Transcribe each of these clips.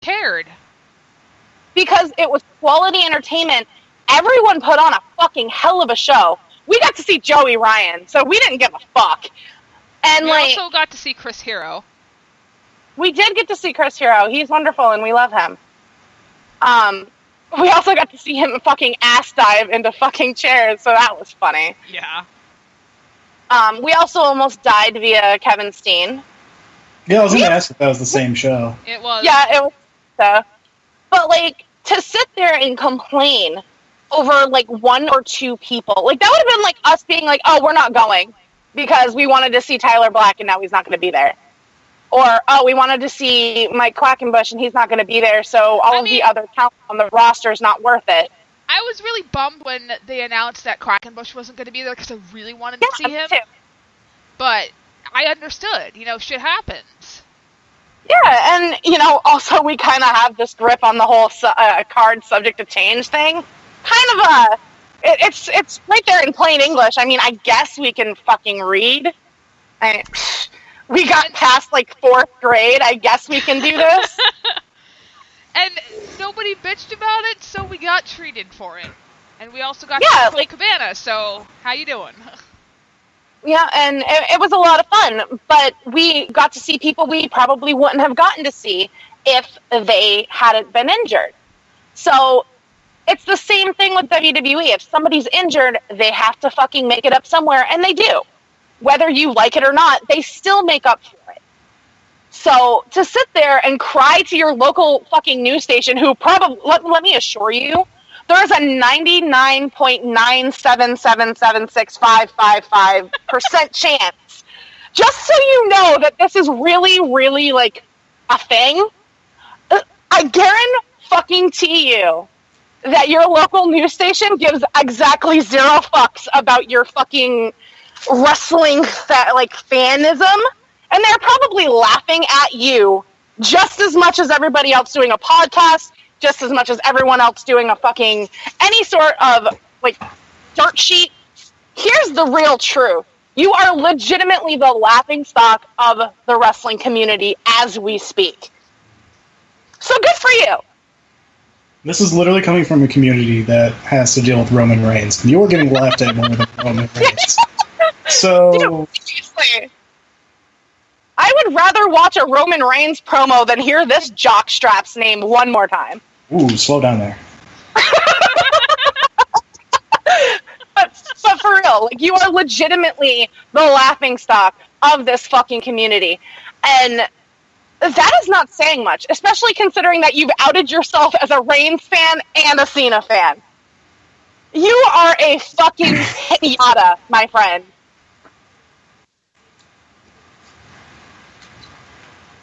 cared. Because it was quality entertainment. Everyone put on a fucking hell of a show. We got to see Joey Ryan, so we didn't give a fuck. And we also got to see Chris Hero. We did get to see Chris Hero. He's wonderful, and we love him. We also got to see him fucking ass dive into fucking chairs, so that was funny. Yeah. We also almost died via Kevin Steen. Yeah, I was going to ask if that was the same show. It was. Yeah, it was. But, like, to sit there and complain over, like, one or two people, like, that would have been like us being like, oh, we're not going because we wanted to see Tyler Black and now he's not going to be there. Or, oh, we wanted to see Mike Quackenbush and he's not going to be there, so all of the other talent on the roster is not worth it. I was really bummed when they announced that Quackenbush wasn't going to be there because I really wanted to see him. Too. But I understood. You know, shit happens. Yeah, and, you know, also we kind of have this grip on the whole card subject to change thing. Kind of it's right there in plain English. I mean, I guess we can fucking read. We got past, like, 4th grade. I guess we can do this. And nobody bitched about it, so we got treated for it. And we also got to see Cabana, so how you doing? Yeah, and it was a lot of fun, but we got to see people we probably wouldn't have gotten to see if they hadn't been injured. So it's the same thing with WWE. If somebody's injured, they have to fucking make it up somewhere, and they do. Whether you like it or not, they still make up for it. So to sit there and cry to your local fucking news station, who probably, let me assure you, there's a 99.977765555% chance, just so you know that this is really, really, like, a thing. I guarantee you that your local news station gives exactly 0 fucks about your fucking wrestling fanism, and they're probably laughing at you just as much as everybody else doing a podcast, just as much as everyone else doing a fucking any sort of, like, dirt sheet. Here's the real truth. You are legitimately the laughingstock of the wrestling community as we speak. So good for you. This is literally coming from a community that has to deal with Roman Reigns. You're getting laughed at more than Roman Reigns. So, dude, seriously. I would rather watch a Roman Reigns promo than hear this jockstrap's name one more time. Ooh, slow down there. but for real, like, you are legitimately the laughingstock of this fucking community. And that is not saying much, especially considering that you've outed yourself as a Reigns fan and a Cena fan. You are a fucking pinata, my friend.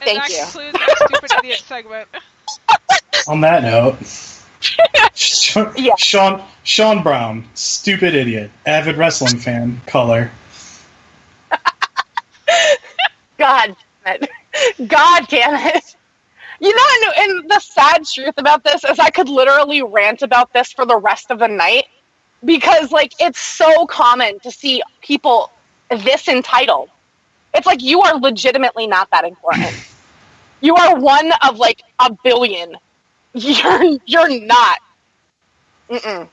And Thank you. That concludes our Stupid Idiot segment. On that note, Sean Brown, stupid idiot, avid wrestling fan, color. God damn it. God damn it. You know, and the sad truth about this is I could literally rant about this for the rest of the night, because, like, it's so common to see people this entitled. It's like, you are legitimately not that important. You are one of, like, a billion. You're not. Mm-mm.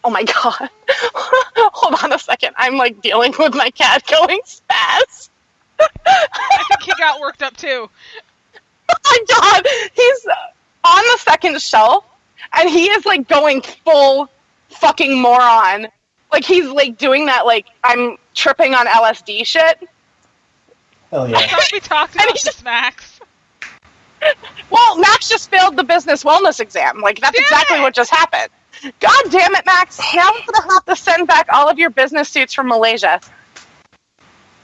Oh my god. Hold on a second. I'm, like, dealing with my cat going spaz. I think he got worked up too. Oh my god. He's on the second shelf, and he is, like, going full fucking moron. Like, he's, like, doing that, like, I'm tripping on LSD shit. Hell yeah. I thought we talked about this, Max. Well, Max just failed the business wellness exam. Like, that's exactly what just happened. God damn it, Max. Now I'm going to have to send back all of your business suits from Malaysia.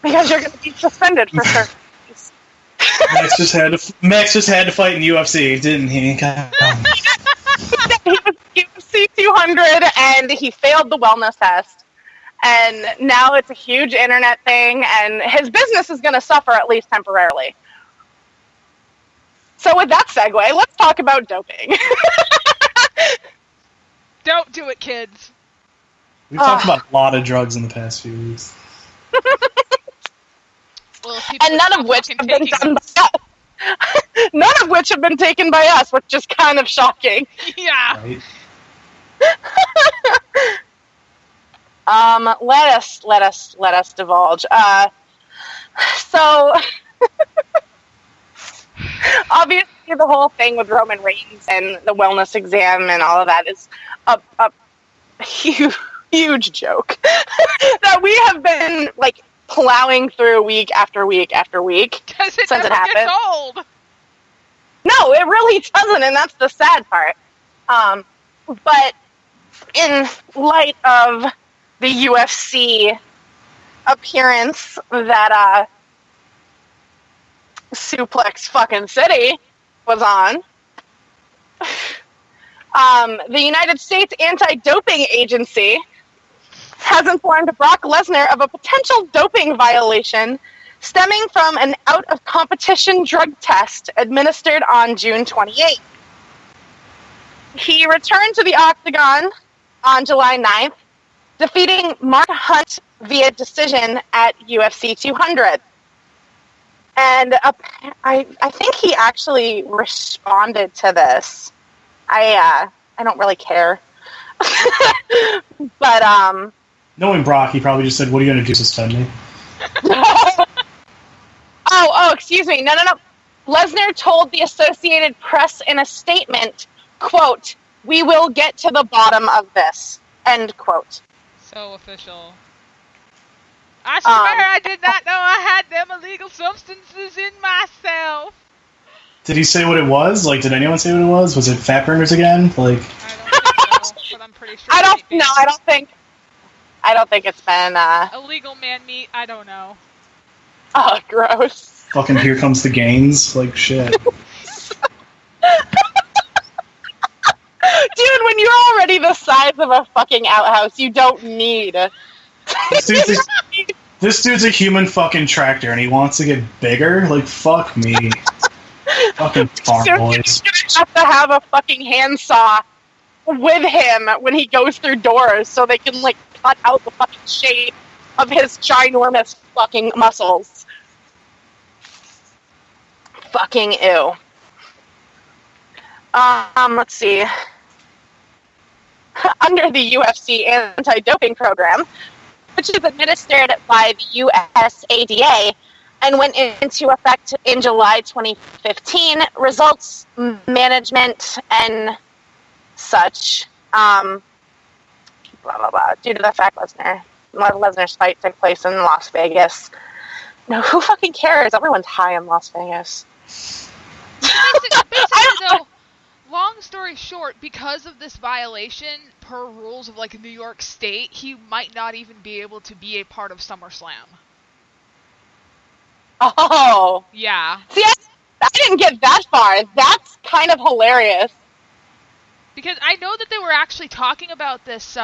Because you're going to be suspended for certain things. Max just had to fight in UFC, didn't he? He was UFC 200, and he failed the wellness test. And now it's a huge internet thing, and his business is going to suffer, at least temporarily. So with that segue, let's talk about doping. Don't do it, kids. We've talked about a lot of drugs in the past few weeks. Well, and none of which have been done by us. None of which have been taken by us, which is kind of shocking. Yeah. Right? Let us divulge. So obviously the whole thing with Roman Reigns and the wellness exam and all of that is a huge joke that we have been like plowing through week after week after week Because it since never it happened. gets old. No, it really doesn't, and that's the sad part. But in light of the UFC appearance that Suplex fucking City was on, the United States Anti-Doping Agency has informed Brock Lesnar of a potential doping violation stemming from an out-of-competition drug test administered on June 28th. He returned to the Octagon on July 9th, defeating Mark Hunt via decision at UFC 200. And I think he actually responded to this. I don't really care. But, Knowing Brock, he probably just said, "What are you going to do, suspend me?" Oh, excuse me. No. Lesnar told the Associated Press in a statement, quote, "We will get to the bottom of this," end quote. So official. I swear I did not know I had them illegal substances in myself. Did he say what it was? Like, did anyone say what it was? Was it fat burners again? Like, I don't think so, but I'm pretty sure. I don't think it's been, Illegal man meat, I don't know. oh, gross. fucking here comes the gains. Like, shit. Dude, when you're already the size of a fucking outhouse, you don't need... This dude's a human fucking tractor, and he wants to get bigger? Like, fuck me. Fucking farm boys. He's gonna have to have a fucking handsaw with him when he goes through doors so they can, like, cut out the fucking shape of his ginormous fucking muscles. Fucking ew. Let's see. Under the UFC anti-doping program, which is administered by the USADA and went into effect in July 2015, results management and such, blah, blah, blah, due to the fact Lesnar's fight took place in Las Vegas. No, who fucking cares? Everyone's high in Las Vegas. Basically, though, long story short, because of this violation, per rules of, like, New York State, he might not even be able to be a part of SummerSlam. Oh. Yeah. See, I didn't get that far. That's kind of hilarious. Because I know that they were actually talking about this,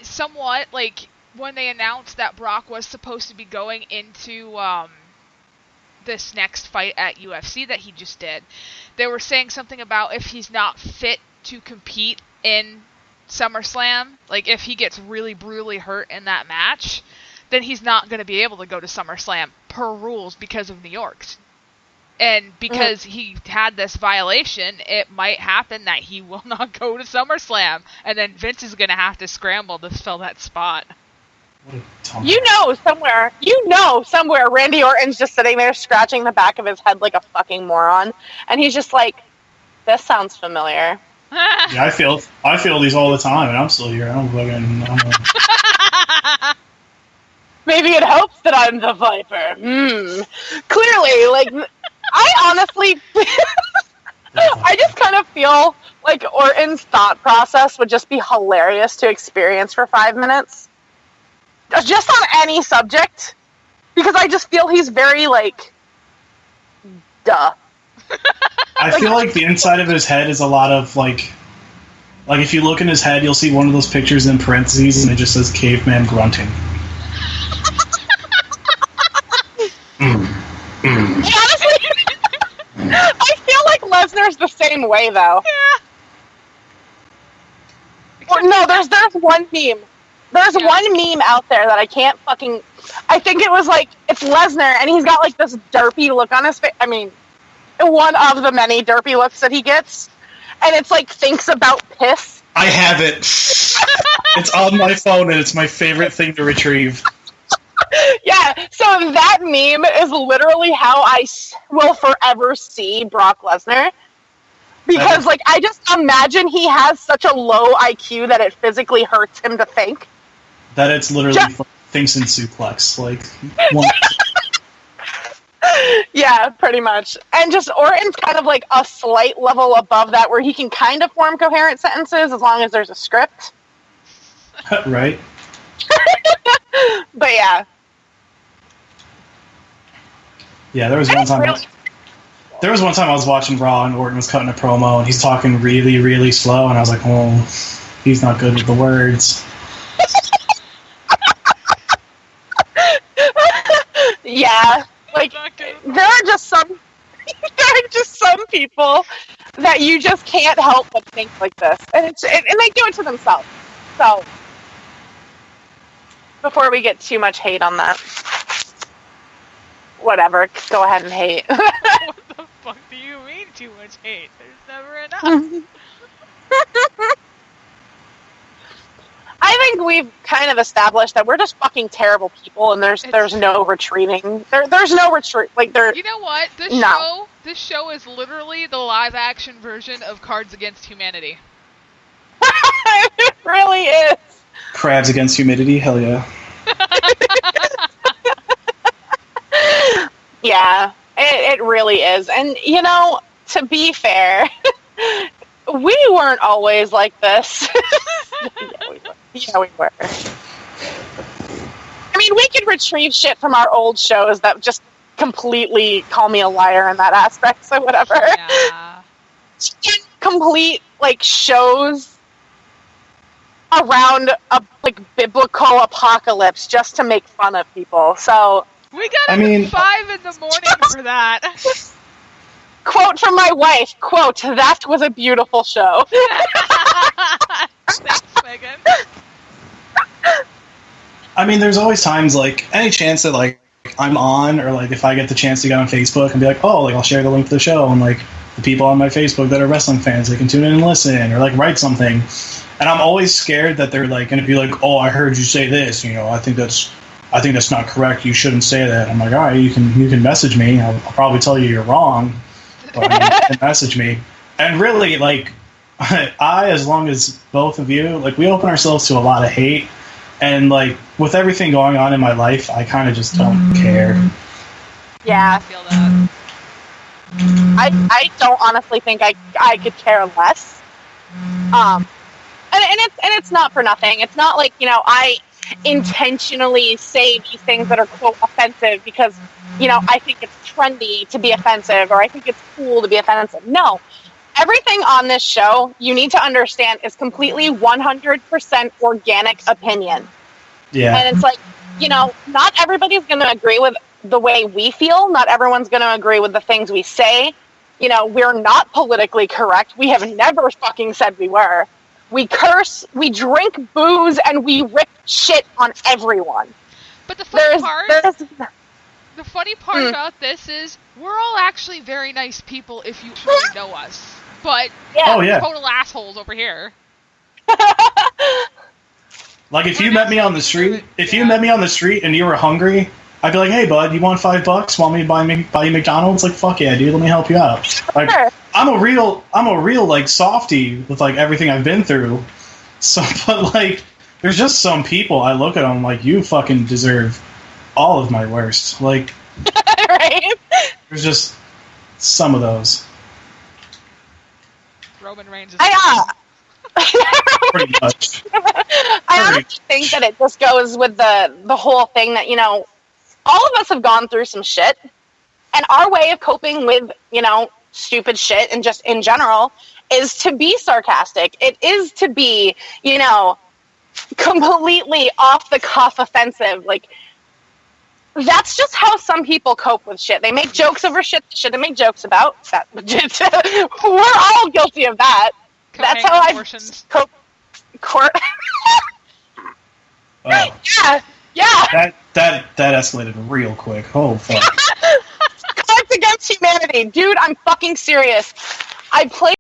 somewhat, like, when they announced that Brock was supposed to be going into, this next fight at UFC that he just did. They were saying something about if he's not fit to compete in SummerSlam, like if he gets really brutally hurt in that match, then he's not going to be able to go to SummerSlam per rules because of New York. And because he had this violation, it might happen that he will not go to SummerSlam, and then Vince is going to have to scramble to fill that spot. You know somewhere Randy Orton's just sitting there scratching the back of his head like a fucking moron, and he's just like, this sounds familiar. Yeah, I feel these all the time, and I'm still here. I don't Maybe it helps that I'm the Viper. Clearly, like, I honestly, I just kind of feel like Orton's thought process would just be hilarious to experience for 5 minutes. Just on any subject. Because I just feel he's very, like, duh. I feel like the inside of his head is a lot of, like if you look in his head, you'll see one of those pictures in parentheses, and it just says caveman grunting. Honestly, I feel like Lesnar's the same way, though. Yeah. Or, no, there's one meme There's one meme out there that I can't fucking... I think it was like, it's Lesnar, and he's got like this derpy look on his face. I mean, one of the many derpy looks that he gets. And it's like, thinks about piss. I have it. It's on my phone, and it's my favorite thing to retrieve. Yeah, so that meme is literally how I will forever see Brock Lesnar. Because, like, I just imagine he has such a low IQ that it physically hurts him to think. That it's literally thinks in suplex. Like, one. Yeah, pretty much. And just Orton's kind of like a slight level above that where he can kind of form coherent sentences as long as there's a script. Right. But yeah. Yeah, there was one time I was watching Raw and Orton was cutting a promo and he's talking really, really slow and I was like, oh, he's not good with the words. Yeah. Like, there are just some people that you just can't help but think like this. And and they do it to themselves. So, before we get too much hate on that. Whatever, go ahead and hate. What the fuck do you mean too much hate? There's never enough. I think we've kind of established that we're just fucking terrible people, and there's no retreating. There's no retreat. Like there. You know what? This show is literally the live action version of Cards Against Humanity. It really is. Crabs Against Humidity, hell yeah. Yeah, it really is. And, you know, to be fair, we weren't always like this. Yeah, we were. I mean, we could retrieve shit from our old shows that just completely call me a liar in that aspect, so whatever. Yeah. Complete, like, shows around a, like, biblical apocalypse just to make fun of people, so... We got up at 5 in the morning for that. Quote from my wife, quote, that was a beautiful show. Thanks, Megan. I mean, there's always times, like, any chance that, like, I'm on, or, like, if I get the chance to get on Facebook and be like, oh, like, I'll share the link to the show, and, like, the people on my Facebook that are wrestling fans, they can tune in and listen, or, like, write something. And I'm always scared that they're, like, going to be like, oh, I heard you say this, you know, I think that's not correct. You shouldn't say that. I'm like, all right, you can message me. I'll probably tell you you're wrong, but you can message me. And really, like, as long as both of you, like, we open ourselves to a lot of hate, and, like, with everything going on in my life, I kind of just don't care. Yeah. I feel that. I don't honestly think I could care less. And it's not for nothing. It's not like, you know, I intentionally say these things that are, quote, offensive because, you know, I think it's trendy to be offensive or I think it's cool to be offensive. No. Everything on this show, you need to understand, is completely 100% organic opinion. Yeah. And it's like, you know, not everybody's going to agree with the way we feel. Not everyone's going to agree with the things we say. You know, we're not politically correct. We have never fucking said we were. We curse, we drink booze, and we rip shit on everyone. But the funny part about this is we're all actually very nice people if you truly know us. But total assholes over here. Like, if you met me on the street, and you were hungry, I'd be like, hey, bud, you want $5? Want me to buy you McDonald's? Like, fuck yeah, dude, let me help you out. Like, I'm a real, like, softie with, like, everything I've been through. So, but, like, there's just some people, I look at them like, you fucking deserve all of my worst. Like, right? There's just some of those. Roman Reigns is pretty much. I honestly think that it just goes with the whole thing that, you know, all of us have gone through some shit, and our way of coping with, you know, stupid shit and just in general is to be sarcastic. It is to be, you know, completely off the cuff offensive. Like, that's just how some people cope with shit. They make jokes over shit they shouldn't make jokes about. We're all guilty of that. That's how I cope. Oh. Yeah. That escalated real quick. Oh fuck. Cards Against Humanity. Dude, I'm fucking serious. I played